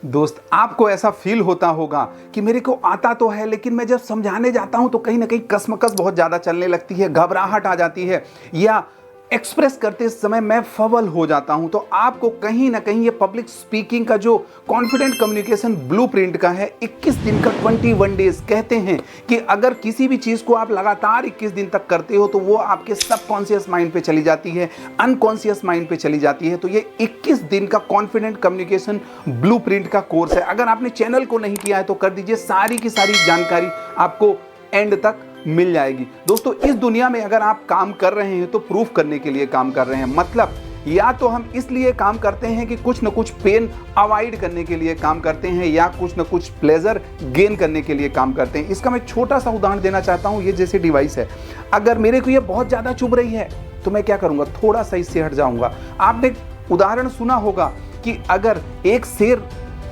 दोस्त, आपको ऐसा फील होता होगा कि मेरे को आता तो है, लेकिन मैं जब समझाने जाता हूं तो कहीं ना कहीं कसमकस बहुत ज़्यादा चलने लगती है, घबराहट आ जाती है, या एक्सप्रेस करते समय मैं फवल हो जाता हूं। तो आपको कहीं ना कहीं ये पब्लिक स्पीकिंग का जो कॉन्फिडेंट कम्युनिकेशन ब्लूप्रिंट का है, 21 दिन का 21 डेज कहते हैं कि अगर किसी भी चीज़ को आप लगातार 21 दिन तक करते हो तो वो आपके सबकॉन्शियस माइंड पे चली जाती है, अनकॉन्शियस माइंड पे चली जाती है। तो ये 21 दिन का कॉन्फिडेंट कम्युनिकेशन ब्लूप्रिंट का कोर्स है। अगर आपने चैनल को नहीं किया है तो कर दीजिए, सारी की सारी जानकारी आपको एंड तक मिल जाएगी। दोस्तों, इस दुनिया में अगर आप काम कर रहे हैं तो प्रूफ करने के लिए काम कर रहे हैं। मतलब या तो हम इसलिए काम करते हैं कि कुछ न कुछ पेन अवॉइड करने के लिए काम करते हैं, या कुछ न कुछ प्लेजर गेन करने के लिए काम करते हैं। इसका मैं छोटा सा उदाहरण देना चाहता हूं। ये जैसे डिवाइस है, अगर मेरे को ये बहुत ज़्यादा चुभ रही है तो मैं क्या करूँगा, थोड़ा सा इससे हट जाऊँगा। आपने उदाहरण सुना होगा कि अगर एक शेर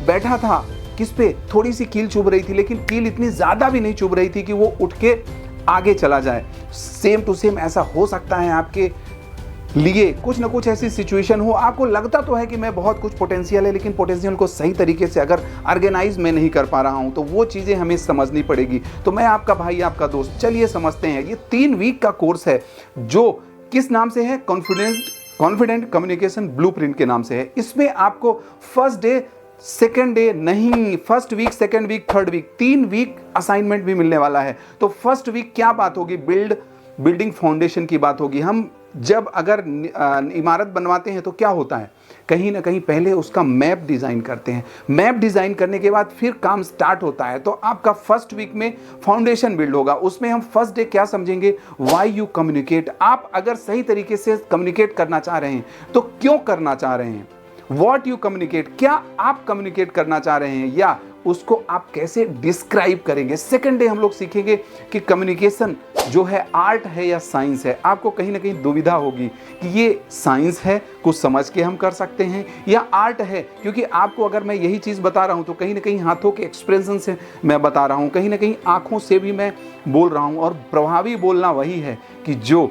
बैठा था किस पे, थोड़ी सी कील चुभ रही थी, लेकिन कील इतनी ज़्यादा भी नहीं चुभ रही थी कि वो उठ के आगे चला जाए। सेम टू सेम ऐसा हो सकता है आपके लिए। कुछ ना कुछ ऐसी सिचुएशन हो, आपको लगता तो है कि मैं बहुत कुछ पोटेंशियल है, लेकिन पोटेंशियल को सही तरीके से अगर ऑर्गेनाइज मैं नहीं कर पा रहा हूं तो वो चीज़ें हमें समझनी पड़ेगी। तो मैं आपका भाई, आपका दोस्त, चलिए समझते हैं। ये 3 वीक का कोर्स है जो किस नाम से है, कॉन्फिडेंट कम्युनिकेशन ब्लूप्रिंट के नाम से है। इसमें आपको फर्स्ट डे, सेकेंड डे नहीं, first week, second week, third week, 3 week assignment भी मिलने वाला है। तो फर्स्ट वीक क्या बात होगी, बिल्डिंग फाउंडेशन की बात होगी। हम जब अगर इमारत बनवाते हैं तो क्या होता है, कहीं ना कहीं पहले उसका मैप डिज़ाइन करते हैं। मैप डिज़ाइन करने के बाद फिर काम स्टार्ट होता है। तो आपका फर्स्ट वीक में फाउंडेशन बिल्ड होगा। उसमें हम फर्स्ट डे क्या समझेंगे, वाई यू कम्युनिकेट। आप अगर सही तरीके से कम्युनिकेट करना चाह रहे हैं तो क्यों करना चाह रहे हैं, वॉट यू कम्युनिकेट, क्या आप कम्युनिकेट करना चाह रहे हैं, या उसको आप कैसे डिस्क्राइब करेंगे। सेकेंड डे हम लोग सीखेंगे कि कम्युनिकेशन जो है आर्ट है या साइंस है। आपको कहीं ना कहीं दुविधा होगी कि ये साइंस है, कुछ समझ के हम कर सकते हैं, या आर्ट है, क्योंकि आपको अगर मैं यही चीज़ बता रहा हूँ तो कहीं ना कहीं हाथों के एक्सप्रेशन से मैं बता रहा हूँ, कहीं ना कहीं आँखों से भी मैं बोल रहा हूँ। और प्रभावी बोलना वही है कि जो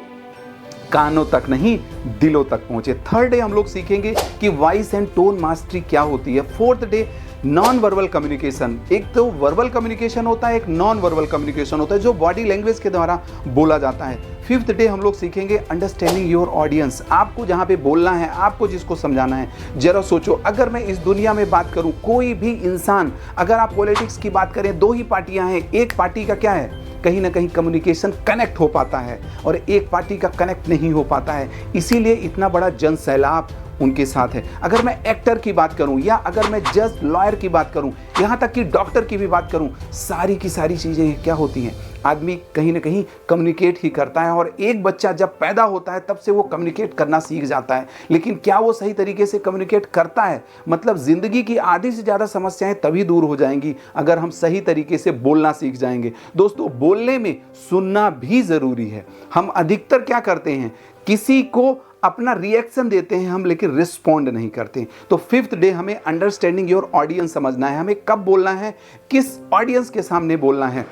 कानों तक नहीं, दिलों तक पहुंचे। थर्ड डे हम लोग सीखेंगे कि वॉइस एंड टोन मास्टरी क्या होती है। Fourth day non verbal communication. एक तो वर्बल कम्युनिकेशन होता है, एक नॉन वर्बल कम्युनिकेशन होता है जो बॉडी लैंग्वेज के द्वारा बोला जाता है। फिफ्थ डे हम लोग सीखेंगे अंडरस्टैंडिंग योर ऑडियंस। आपको जहाँ पे बोलना है, आपको जिसको समझाना है, जरा सोचो, अगर मैं इस दुनिया में बात करूँ, कोई भी इंसान, अगर आप पॉलिटिक्स की बात करें, 2 ही पार्टियां हैं, एक पार्टी का क्या है, कहीं ना कहीं कम्युनिकेशन कनेक्ट हो पाता है और एक पार्टी का कनेक्ट नहीं हो पाता है। इसीलिए इतना बड़ा जन सैलाब उनके साथ है। अगर मैं एक्टर की बात करूं, या अगर मैं जज, लॉयर की बात करूं, यहाँ तक कि डॉक्टर की भी बात करूं, सारी की सारी चीज़ें क्या होती हैं, आदमी कहीं ना कहीं कम्युनिकेट ही करता है। और एक बच्चा जब पैदा होता है तब से वो कम्युनिकेट करना सीख जाता है, लेकिन क्या वो सही तरीके से कम्युनिकेट करता है? मतलब ज़िंदगी की आधी से ज़्यादा समस्याएं तभी दूर हो जाएंगी अगर हम सही तरीके से बोलना सीख जाएंगे। दोस्तों, बोलने में सुनना भी ज़रूरी है। हम अधिकतर क्या करते हैं, किसी को अपना रिएक्शन देते हैं हम, लेकिन रिस्पॉन्ड नहीं करते। तो फिफ्थ डे हमें अंडरस्टैंडिंग योर ऑडियंस समझना है, हमें कब बोलना है, किस ऑडियंस के सामने बोलना है।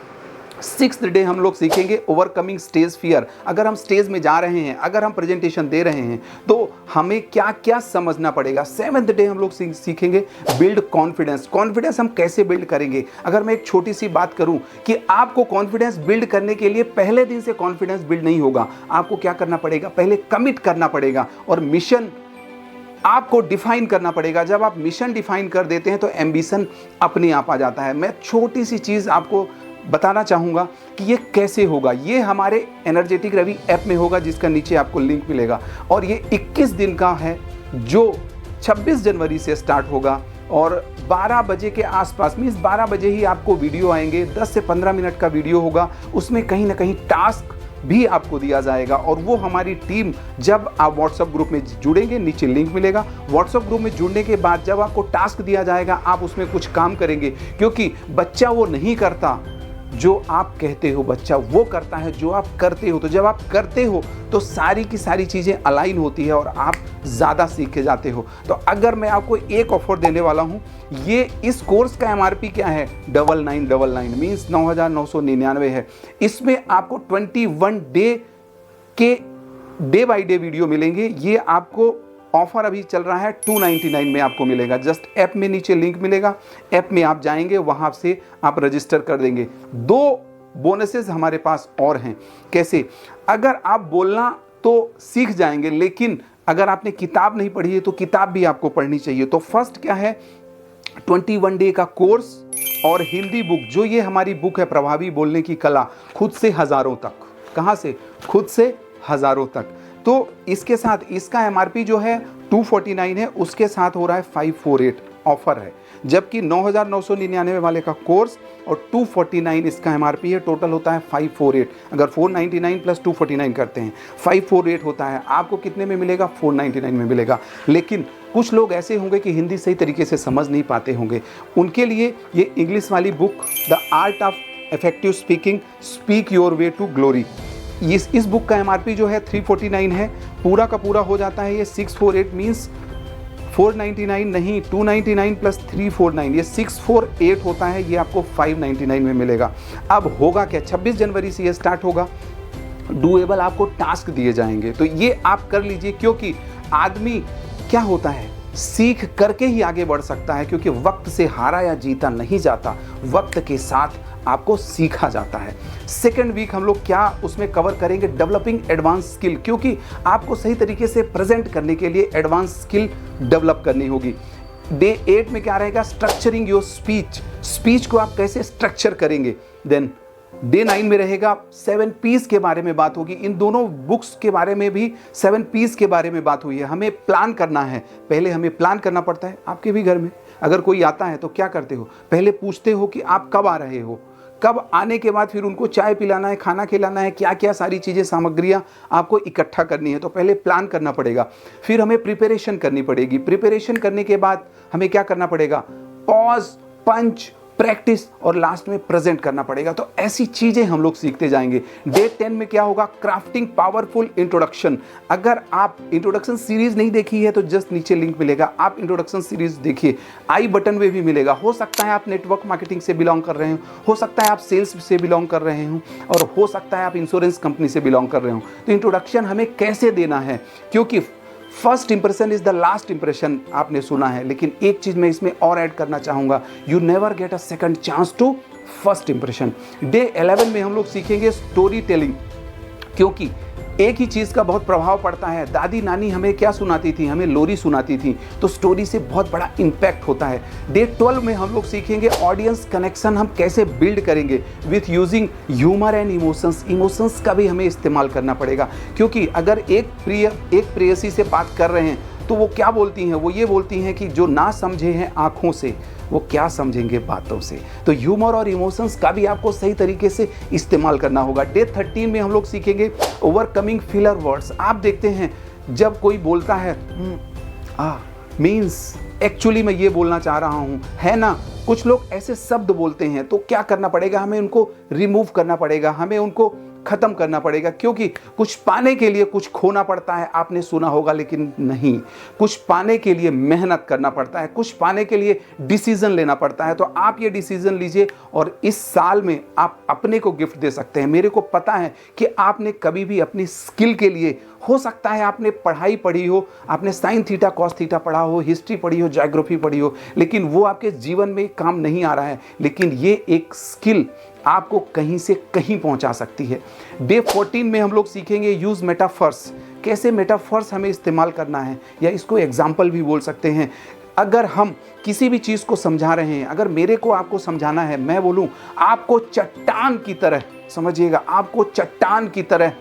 सिक्स्थ डे हम लोग सीखेंगे ओवरकमिंग स्टेज फियर। अगर हम स्टेज में जा रहे हैं, अगर हम प्रेजेंटेशन दे रहे हैं तो हमें क्या क्या समझना पड़ेगा। सेवेंथ डे हम लोग सीखेंगे बिल्ड कॉन्फिडेंस। कॉन्फिडेंस हम कैसे बिल्ड करेंगे। अगर मैं एक छोटी सी बात करूं कि आपको कॉन्फिडेंस बिल्ड करने के लिए पहले दिन से कॉन्फिडेंस बिल्ड नहीं होगा। आपको क्या करना पड़ेगा, पहले कमिट करना पड़ेगा और मिशन आपको डिफाइन करना पड़ेगा। जब आप मिशन डिफाइन कर देते हैं तो एम्बिशन अपने आप आ जाता है। मैं छोटी सी चीज़ आपको बताना चाहूँगा कि ये कैसे होगा। ये हमारे एनर्जेटिक रवि ऐप में होगा, जिसका नीचे आपको लिंक मिलेगा, और ये 21 दिन का है जो 26 जनवरी से स्टार्ट होगा और 12 बजे के आसपास, मीन्स 12 बजे ही आपको वीडियो आएंगे। 10 से 15 मिनट का वीडियो होगा, उसमें कहीं ना कहीं टास्क भी आपको दिया जाएगा। और वो हमारी टीम, जब आप व्हाट्सएप ग्रुप में जुड़ेंगे, नीचे लिंक मिलेगा, व्हाट्सएप ग्रुप में जुड़ने के बाद जब आपको टास्क दिया जाएगा, आप उसमें कुछ काम करेंगे, क्योंकि बच्चा वो नहीं करता जो आप कहते हो, बच्चा वो करता है जो आप करते हो। तो जब आप करते हो तो सारी की सारी चीज़ें अलाइन होती है और आप ज़्यादा सीख के जाते हो। तो अगर मैं आपको एक ऑफर देने वाला हूँ, ये इस कोर्स का MRP क्या है, 9999 मीन्स 9999 है। इसमें आपको 21 डे के डे बाई डे वीडियो मिलेंगे। ये आपको ऑफर अभी चल रहा है 299 में आपको मिलेगा। जस्ट ऐप में नीचे लिंक मिलेगा, ऐप में आप जाएंगे, वहां से आप रजिस्टर कर देंगे। 2 बोनसेस हमारे पास और हैं। कैसे? अगर आप बोलना तो सीख जाएंगे, लेकिन अगर आपने किताब नहीं पढ़ी है तो किताब भी आपको पढ़नी चाहिए। तो फर्स्ट क्या है, 21 डे का कोर्स और हिंदी बुक, जो ये हमारी बुक है प्रभावी बोलने की कला, खुद से हजारों तक। कहाँ से? खुद से हजारों तक। तो इसके साथ इसका एमआरपी जो है 249 है, उसके साथ हो रहा है 548 ऑफर है। जबकि 9,999 वाले का कोर्स और 249 इसका एमआरपी है, टोटल होता है 548। अगर 499 प्लस 249 करते हैं 548 होता है। आपको कितने में मिलेगा? 499 में मिलेगा। लेकिन कुछ लोग ऐसे होंगे कि हिंदी सही तरीके से समझ नहीं पाते होंगे, उनके लिए ये इंग्लिश वाली book the art of effective speaking, speak your way to glory, इस बुक का एमआरपी जो है 349 है। पूरा का पूरा हो जाता है ये 648, मीन्स 499 नहीं, 299 प्लस 349, ये 648 होता है। ये आपको 599 में मिलेगा। अब होगा क्या? 26 जनवरी से ये स्टार्ट होगा। डूएबल आपको टास्क दिए जाएंगे, तो ये आप कर लीजिए, क्योंकि आदमी क्या होता है, सीख करके ही आगे बढ़ सकता है। क्योंकि वक्त से हारा या जीता नहीं जाता, वक्त के साथ आपको सीखा जाता है। सेकेंड वीक हम लोग क्या उसमें कवर करेंगे? डेवलपिंग एडवांस स्किल, क्योंकि आपको सही तरीके से प्रेजेंट करने के लिए एडवांस स्किल डेवलप करनी होगी। डे 8 में क्या रहेगा? स्ट्रक्चरिंग योर स्पीच, स्पीच को आप कैसे स्ट्रक्चर करेंगे। देन डे 9 में रहेगा 7 पीस के बारे में बात होगी। इन दोनों बुक्स के बारे में भी 7 पीस के बारे में बात हुई है। हमें प्लान करना है, पहले हमें प्लान करना पड़ता है। आपके भी घर में अगर कोई आता है तो क्या करते हो? पहले पूछते हो कि आप कब आ रहे हो, कब आने के बाद फिर उनको चाय पिलाना है, खाना खिलाना है, क्या क्या सारी चीज़ें सामग्रियां आपको इकट्ठा करनी है। तो पहले प्लान करना पड़ेगा, फिर हमें प्रिपरेशन करनी पड़ेगी। प्रिपरेशन करने के बाद हमें क्या करना पड़ेगा? पॉज, पंच, प्रैक्टिस और लास्ट में प्रेजेंट करना पड़ेगा। तो ऐसी चीजें हम लोग सीखते जाएंगे। डे 10 में क्या होगा? Crafting powerful introduction. अगर आप इंट्रोडक्शन सीरीज नहीं देखी है तो जस्ट नीचे लिंक मिलेगा, आप इंट्रोडक्शन सीरीज देखिए, आई बटन में भी मिलेगा। हो सकता है आप नेटवर्क मार्केटिंग से बिलोंग कर रहे हो सकता है आप सेल्स से बिलोंग कर रहे हो, और हो सकता है आप इंश्योरेंस कंपनी से बिलोंग कर रहे हो। तो इंट्रोडक्शन हमें कैसे देना है, क्योंकि first impression is the last impression, आपने सुना है। लेकिन एक चीज मैं इसमें और ऐड करना चाहूंगा, you never get a second chance to first impression. Day 11 में हम लोग सीखेंगे स्टोरी टेलिंग, क्योंकि एक ही चीज़ का बहुत प्रभाव पड़ता है। दादी नानी हमें क्या सुनाती थी? हमें लोरी सुनाती थी, तो स्टोरी से बहुत बड़ा इम्पैक्ट होता है। डे 12 में हम लोग सीखेंगे ऑडियंस कनेक्शन हम कैसे बिल्ड करेंगे with using humour and emotions. Emotions का भी हमें इस्तेमाल करना पड़ेगा, क्योंकि अगर एक प्रेयसी से बात कर रहे हैं तो वो क्या बोलती हैं? वो ये बोलती हैं कि जो ना समझे हैं आँखों से वो क्या समझेंगे बातों से। तो ह्यूमर और इमोशंस का भी आपको सही तरीके से इस्तेमाल करना होगा। डे 13 में हम लोग सीखेंगे ओवरकमिंग फिलर वर्ड्स। आप देखते हैं जब कोई बोलता है मीन्स एक्चुअली मैं ये बोलना चाह रहा हूँ, है ना, कुछ लोग ऐसे शब्द बोलते हैं, तो क्या करना पड़ेगा? हमें उनको रिमूव करना पड़ेगा, हमें उनको खत्म करना पड़ेगा, क्योंकि कुछ पाने के लिए कुछ खोना पड़ता है। आपने सुना होगा, लेकिन नहीं, कुछ पाने के लिए मेहनत करना पड़ता है, कुछ पाने के लिए डिसीजन लेना पड़ता है। तो आप ये डिसीजन लीजिए और इस साल में आप अपने को गिफ्ट दे सकते हैं। मेरे को पता है कि आपने कभी भी अपनी स्किल के लिए, हो सकता है आपने पढ़ाई पढ़ी हो, आपने साइन थीटा कॉस थीटा पढ़ा हो, हिस्ट्री पढ़ी हो, ज्योग्राफी पढ़ी हो, लेकिन वो आपके जीवन में काम नहीं आ रहा है। लेकिन ये एक स्किल आपको कहीं से कहीं पहुंचा सकती है। डे 14 में हम लोग सीखेंगे यूज मेटाफर्स, कैसे मेटाफर्स हमें इस्तेमाल करना है, या इसको एग्जाम्पल भी बोल सकते हैं। अगर हम किसी भी चीज़ को समझा रहे हैं, अगर मेरे को आपको समझाना है, मैं बोलूं आपको चट्टान की तरह, समझिएगा, आपको चट्टान की तरह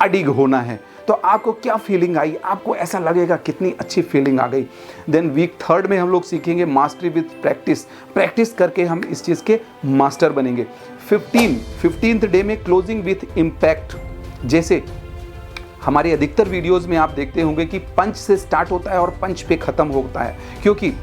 अडिग होना है, तो आपको क्या फीलिंग आई? आपको ऐसा लगेगा कितनी अच्छी फीलिंग आ गई। देन वीक 3 में हम लोग सीखेंगे मास्टरी विथ प्रैक्टिस। प्रैक्टिस करके हम इस चीज़ के मास्टर बनेंगे। 15th डे में क्लोजिंग विथ इम्पैक्ट। जैसे हमारे अधिकतर वीडियोस में आप देखते होंगे कि पंच से स्टार्ट होता है और पंच पे ख़त्म होता है, क्योंकि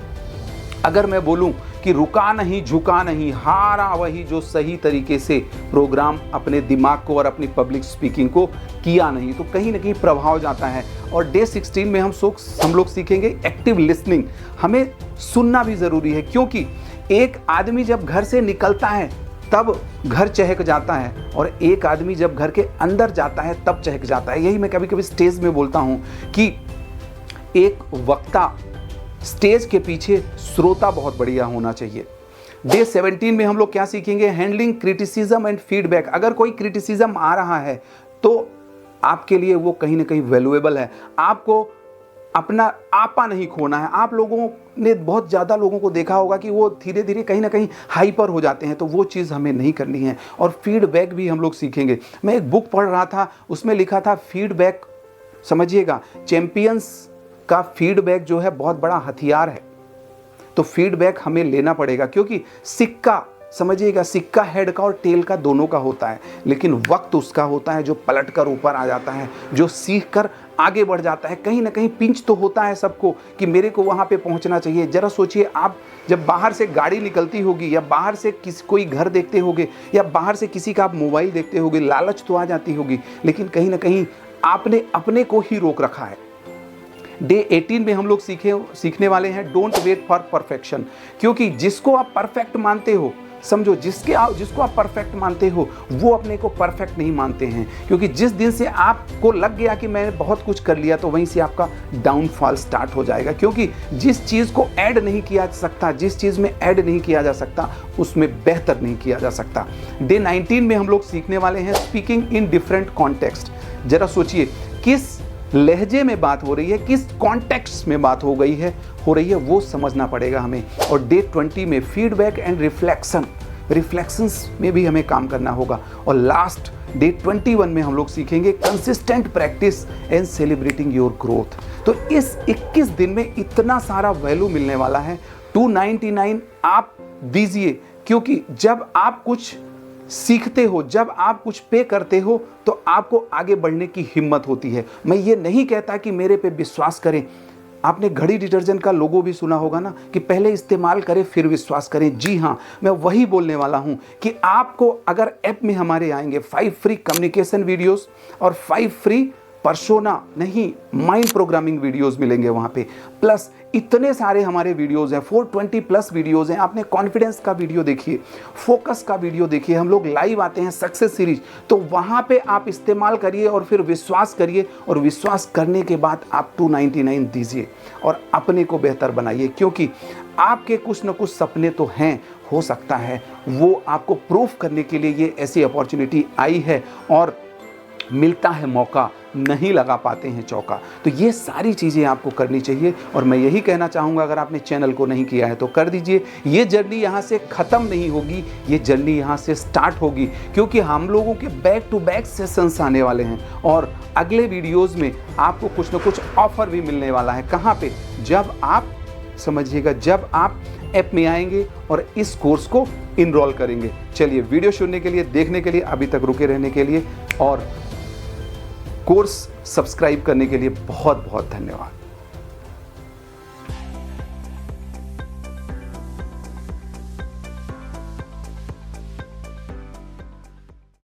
अगर मैं बोलूं कि रुका नहीं झुका नहीं, हारा वही जो सही तरीके से प्रोग्राम अपने दिमाग को और अपनी पब्लिक स्पीकिंग को किया नहीं, तो कहीं ना कहीं प्रभाव जाता है। और डे 16 में हम लोग सीखेंगे एक्टिव लिसनिंग। हमें सुनना भी ज़रूरी है, क्योंकि एक आदमी जब घर से निकलता है तब घर चहक जाता है, और एक आदमी जब घर के अंदर जाता है तब चहक जाता है। यही मैं कभी कभी स्टेज में बोलता हूँ कि एक वक्ता स्टेज के पीछे श्रोता बहुत बढ़िया होना चाहिए। डे 17 में हम लोग क्या सीखेंगे? Handling criticism and feedback. अगर कोई क्रिटिसिज्म आ रहा है तो आपके लिए वो कहीं ना कहीं वैल्यूएबल है। आपको अपना आपा नहीं खोना है। आप लोगों ने बहुत ज़्यादा लोगों को देखा होगा कि वो धीरे धीरे कहीं ना कहीं हाइपर हो जाते हैं, तो वो चीज़ हमें नहीं करनी है। और फीडबैक भी हम लोग सीखेंगे। मैं एक बुक पढ़ रहा था, उसमें लिखा था फीडबैक, समझिएगा, चैंपियंस का फीडबैक जो है बहुत बड़ा हथियार है। तो फीडबैक हमें लेना पड़ेगा, क्योंकि सिक्का, समझिएगा, सिक्का हेड का और टेल का दोनों का होता है, लेकिन वक्त उसका होता है जो पलट कर ऊपर आ जाता है, जो सीख कर आगे बढ़ जाता है। कहीं ना कहीं पिंच तो होता है सबको कि मेरे को वहाँ पे पहुँचना चाहिए। जरा सोचिए, आप जब बाहर से गाड़ी निकलती होगी, या बाहर से कोई घर देखते होगे, या बाहर से किसी का आप मोबाइल देखते होगे, लालच तो आ जाती होगी, लेकिन कहीं ना कहीं आपने अपने को ही रोक रखा है। डे 18 में हम लोग सीखने वाले हैं डोंट वेट फॉर परफेक्शन। क्योंकि जिसको आप परफेक्ट मानते हो, समझो, जिसको आप परफेक्ट मानते हो वो अपने को परफेक्ट नहीं मानते हैं। क्योंकि जिस दिन से आपको लग गया कि मैंने बहुत कुछ कर लिया, तो वहीं से आपका डाउनफॉल स्टार्ट हो जाएगा। क्योंकि जिस चीज़ को ऐड नहीं किया जा सकता, जिस चीज़ में ऐड नहीं किया जा सकता, उसमें बेहतर नहीं किया जा सकता। डे 19 में हम लोग सीखने वाले हैं स्पीकिंग इन डिफरेंट कॉन्टेक्स्ट। जरा सोचिए, किस लहजे में बात हो रही है, किस कॉन्टेक्स्ट में बात हो रही है, वो समझना पड़ेगा हमें। और डे 20 में फीडबैक एंड रिफ्लेक्शंस में भी हमें काम करना होगा। और लास्ट डे 21 में हम लोग सीखेंगे consistent practice and celebrating your growth. तो इस 21 दिन में इतना सारा वैल्यू मिलने वाला है। 299 आप दीजिए, क्योंकि जब आप कुछ सीखते हो, जब आप कुछ पे करते हो, तो आपको आगे बढ़ने की हिम्मत होती है। मैं ये नहीं कहता कि मेरे पे विश्वास करें। आपने घड़ी डिटर्जेंट का लोगो भी सुना होगा ना, कि पहले इस्तेमाल करें फिर विश्वास करें। जी हाँ, मैं वही बोलने वाला हूँ कि आपको अगर ऐप में हमारे आएंगे 5 फ्री कम्युनिकेशन वीडियोस और 5 फ्री पर्सोना नहीं माइंड प्रोग्रामिंग वीडियोस मिलेंगे वहाँ पे, प्लस इतने सारे हमारे वीडियोस हैं, 420 प्लस वीडियोस हैं। आपने कॉन्फिडेंस का वीडियो देखिए, फोकस का वीडियो देखिए, हम लोग लाइव आते हैं सक्सेस सीरीज, तो वहाँ पे आप इस्तेमाल करिए और फिर विश्वास करिए। और विश्वास करने के बाद आप 299 दीजिए और अपने को बेहतर बनाइए। क्योंकि आपके कुछ न कुछ सपने तो हैं, हो सकता है वो आपको प्रूफ करने के लिए ये ऐसी अपॉर्चुनिटी आई है, और मिलता है मौका, नहीं लगा पाते हैं चौका। तो ये सारी चीज़ें आपको करनी चाहिए। और मैं यही कहना चाहूँगा, अगर आपने चैनल को नहीं किया है तो कर दीजिए। ये जर्नी यहाँ से ख़त्म नहीं होगी, ये जर्नी यहाँ से स्टार्ट होगी, क्योंकि हम लोगों के बैक टू बैक सेशंस आने वाले हैं। और अगले वीडियोज़ में आपको कुछ न कुछ ऑफ़र भी मिलने वाला है। कहाँ पर? जब आप, समझिएगा, जब आप ऐप में आएंगे और इस कोर्स को इनरोल करेंगे। चलिए, वीडियो सुनने के लिए, देखने के लिए, अभी तक रुके रहने के लिए और कोर्स सब्सक्राइब करने के लिए बहुत बहुत धन्यवाद।